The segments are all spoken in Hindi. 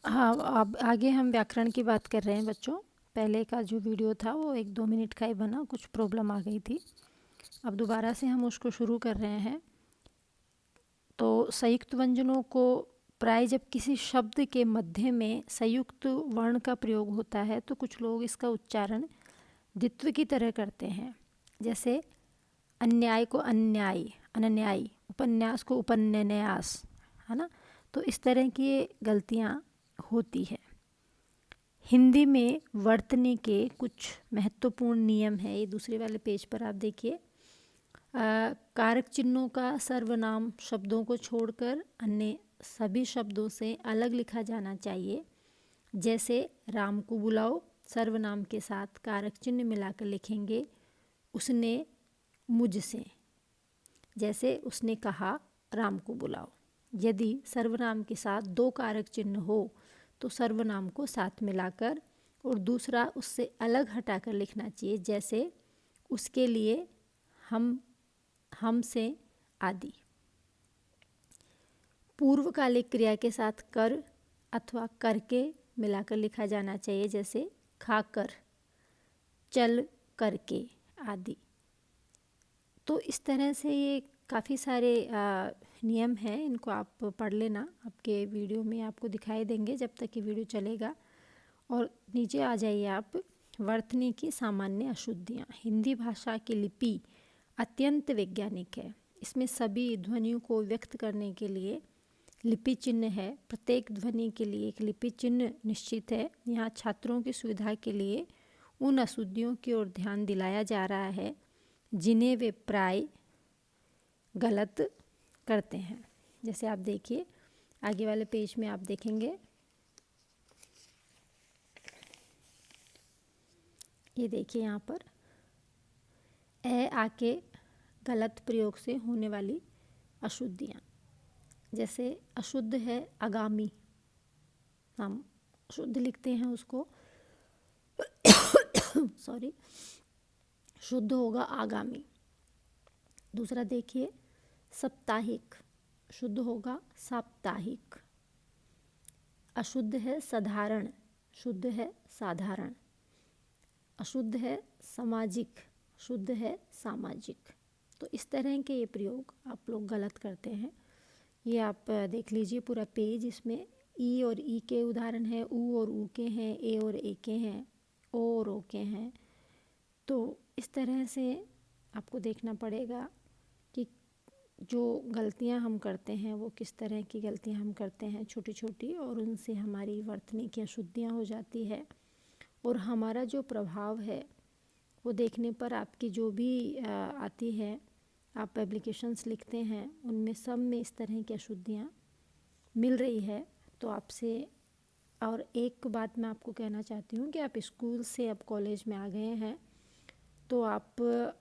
हाँ, अब आगे हम व्याकरण की बात कर रहे हैं बच्चों। पहले का जो वीडियो था वो 1-2 मिनट का ही बना, कुछ प्रॉब्लम आ गई थी। अब दोबारा से हम उसको शुरू कर रहे हैं। तो संयुक्त व्यंजनों को प्राय जब किसी शब्द के मध्य में संयुक्त वर्ण का प्रयोग होता है तो कुछ लोग इसका उच्चारण द्वित्व की तरह करते हैं। जैसे अन्याय को अन्याय, अनन्यायी, उपन्यास को उपन्यास, है ना। तो इस तरह की गलतियाँ होती है। हिंदी में वर्तनी के कुछ महत्वपूर्ण नियम है। ये दूसरे वाले पेज पर आप देखिए। कारक चिन्हों का सर्वनाम शब्दों को छोड़कर अन्य सभी शब्दों से अलग लिखा जाना चाहिए। जैसे राम को बुलाओ, सर्वनाम के साथ कारक चिन्ह मिलाकर लिखेंगे उसने मुझसे। जैसे उसने कहा राम को बुलाओ। यदि सर्वनाम के साथ 2 कारक चिन्ह हो तो सर्वनाम को साथ मिलाकर और दूसरा उससे अलग हटाकर लिखना चाहिए। जैसे उसके लिए, हम, हमसे आदि। पूर्वकालिक क्रिया के साथ कर अथवा करके मिलाकर लिखा जाना चाहिए। जैसे खाकर, चल करके आदि। तो इस तरह से ये काफ़ी सारे नियम हैं, इनको आप पढ़ लेना। आपके वीडियो में आपको दिखाई देंगे जब तक ये वीडियो चलेगा। और नीचे आ जाइए आप। वर्तनी की सामान्य अशुद्धियाँ। हिंदी भाषा की लिपि अत्यंत वैज्ञानिक है। इसमें सभी ध्वनियों को व्यक्त करने के लिए लिपि चिन्ह है। प्रत्येक ध्वनि के लिए एक लिपि चिन्ह निश्चित है। यहाँ छात्रों की सुविधा के लिए उन अशुद्धियों की ओर ध्यान दिलाया जा रहा है जिन्हें वे प्राय गलत करते हैं। जैसे आप देखिए आगे वाले पेज में आप देखेंगे, ये देखिए यहाँ पर ए आके गलत प्रयोग से होने वाली अशुद्धियाँ। जैसे अशुद्ध है आगामी, हम शुद्ध लिखते हैं उसको सॉरी, शुद्ध होगा आगामी। दूसरा देखिए साप्ताहिक, शुद्ध होगा साप्ताहिक। अशुद्ध है साधारण, शुद्ध है साधारण। अशुद्ध है सामाजिक, शुद्ध है सामाजिक। तो इस तरह के ये प्रयोग आप लोग गलत करते हैं। ये आप देख लीजिए पूरा पेज। इसमें ई और ई के उदाहरण हैं, ऊ और ऊ के हैं, ए और ए के हैं, ओ और ओ के हैं। तो इस तरह से आपको देखना पड़ेगा कि जो गलतियां हम करते हैं वो किस तरह की गलतियां हम करते हैं, छोटी छोटी, और उनसे हमारी वर्तनी की अशुद्धियाँ हो जाती है। और हमारा जो प्रभाव है वो देखने पर आपकी जो भी आती है, आप एप्लीकेशंस लिखते हैं उनमें सब में इस तरह की अशुद्धियाँ मिल रही है। तो आपसे और एक बात मैं आपको कहना चाहती हूँ कि आप स्कूल से अब कॉलेज में आ गए हैं तो आप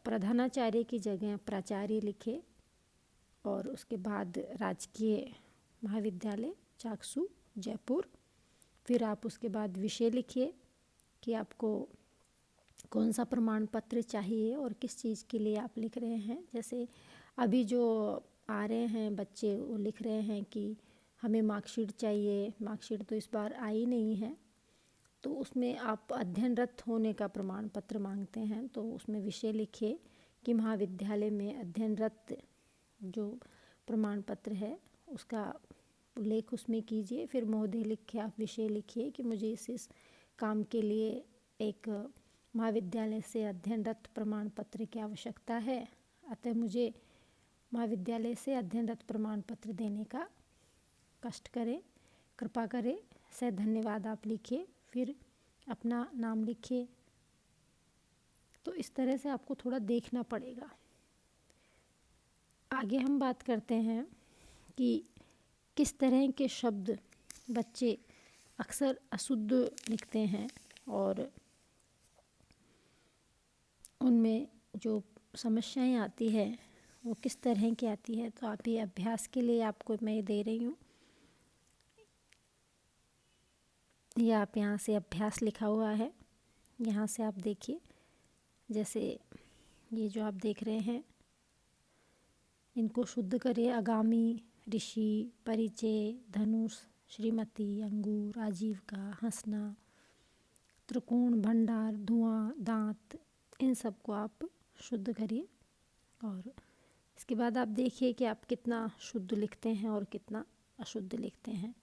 प्रधानाचार्य की जगह प्राचार्य लिखे और उसके बाद राजकीय महाविद्यालय चाकसू जयपुर। फिर आप उसके बाद विषय लिखिए कि आपको कौन सा प्रमाण पत्र चाहिए और किस चीज़ के लिए आप लिख रहे हैं। जैसे अभी जो आ रहे हैं बच्चे वो लिख रहे हैं कि हमें मार्कशीट चाहिए। मार्कशीट तो इस बार आई नहीं है, तो उसमें आप अध्ययनरत होने का प्रमाण पत्र मांगते हैं। तो उसमें विषय लिखिए कि महाविद्यालय में अध्ययनरत जो प्रमाण पत्र है उसका उल्लेख उसमें कीजिए। फिर महोदय लिख के आप विषय लिखिए कि मुझे इस काम के लिए एक महाविद्यालय से अध्ययनरत प्रमाण पत्र की आवश्यकता है, अतः मुझे महाविद्यालय से अध्ययनरत प्रमाण पत्र देने का कष्ट करें, कृपा करें, से धन्यवाद आप लिखिए। फिर अपना नाम लिखिए। तो इस तरह से आपको थोड़ा देखना पड़ेगा। आगे हम बात करते हैं कि किस तरह के शब्द बच्चे अक्सर अशुद्ध लिखते हैं और उनमें जो समस्याएं आती है वो किस तरह की आती है। तो आप ये अभ्यास के लिए आपको मैं दे रही हूँ। ये आप यहाँ से अभ्यास लिखा हुआ है, यहाँ से आप देखिए। जैसे ये जो आप देख रहे हैं इनको शुद्ध करिए। आगामी, ऋषि, परिचय, धनुष, श्रीमती, अंगूर, आजीविका, हंसना, त्रिकोण, भंडार, धुआं, दांत, इन सब को आप शुद्ध करिए। और इसके बाद आप देखिए कि आप कितना शुद्ध लिखते हैं और कितना अशुद्ध लिखते हैं।